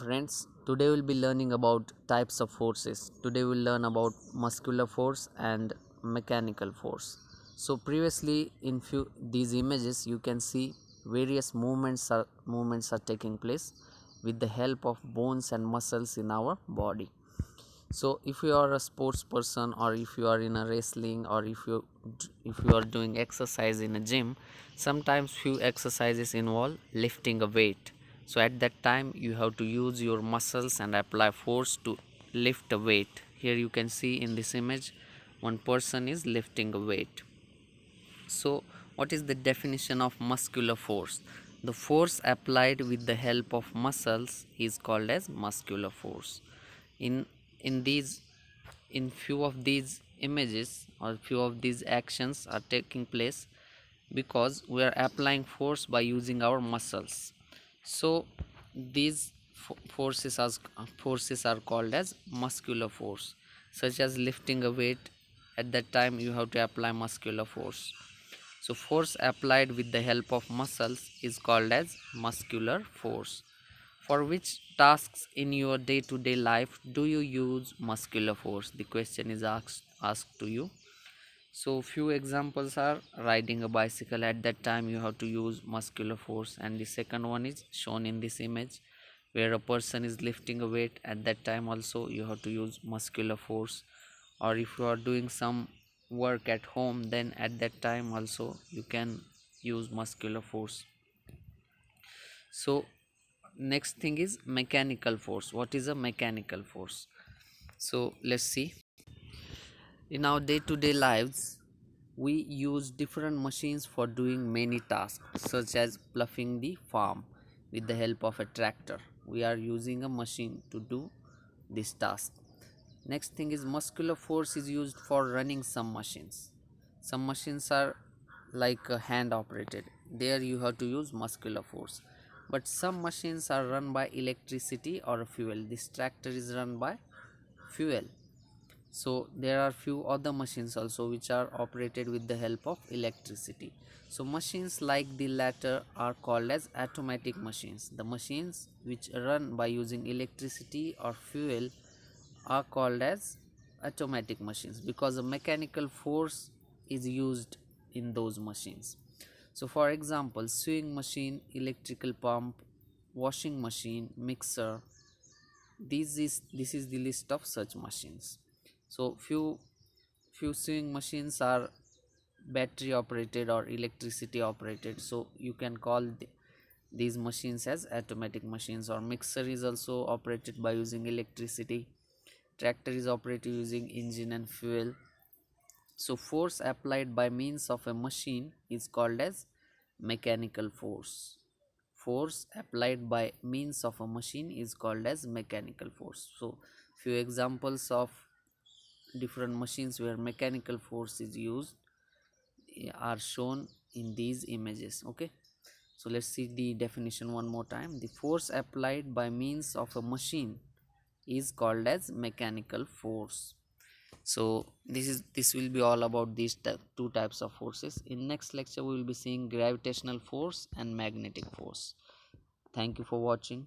Friends, today we'll be learning about types of forces. Today we'll learn about muscular force and mechanical force. So previously in few these images you can see various movements are taking place with the help of bones and muscles in our body. So if you are a sports person, or if you are in a wrestling, or if you are doing exercise in a gym, sometimes few exercises involve lifting a weight. So at that time you have to use your muscles and apply force to lift a weight. Here you can see in this image one person is lifting a weight. So what is the definition of muscular force? The force applied with the help of muscles is called as muscular force. In in these in few of these images, or few of these actions are taking place because we are applying force by using our muscles. So these forces are called as muscular force, such as lifting a weight. At that time you have to apply muscular force. So force applied with the help of muscles is called as muscular force. For which tasks in your day-to-day life do you use muscular force? The question is asked to you. So few examples are riding a bicycle. At that time you have to use muscular force. And the second one is shown in this image, where a person is lifting a weight. At that time also you have to use muscular force. Or if you are doing some work at home, then at that time also you can use muscular force. So next thing is mechanical force. What is a mechanical force? So let's see. In our day-to-day lives, we use different machines for doing many tasks, such as ploughing the farm with the help of a tractor. We are using a machine to do this task. Next thing is muscular force is used for running some machines. Some machines are like hand operated. There you have to use muscular force. But some machines are run by electricity or fuel. This tractor is run by fuel. So there are few other machines also which are operated with the help of electricity. So machines like the latter are called as automatic machines. The machines which run by using electricity or fuel are called as automatic machines, because a mechanical force is used in those machines. So for example, sewing machine, electrical pump, washing machine, mixer, this is the list of such machines. So few sewing machines are battery operated or electricity operated, so you can call these machines as automatic machines. Or mixer is also operated by using electricity. Tractor is operated using engine and fuel. So force applied by means of a machine is called as mechanical force. Force applied by means of a machine is called as mechanical force. So few examples of different machines where mechanical force is used are shown in these images. Okay, so let's see the definition one more time. The force applied by means of a machine is called as mechanical force. So this will be all about these two types of forces. In next lecture we will be seeing gravitational force and magnetic force. Thank you for watching.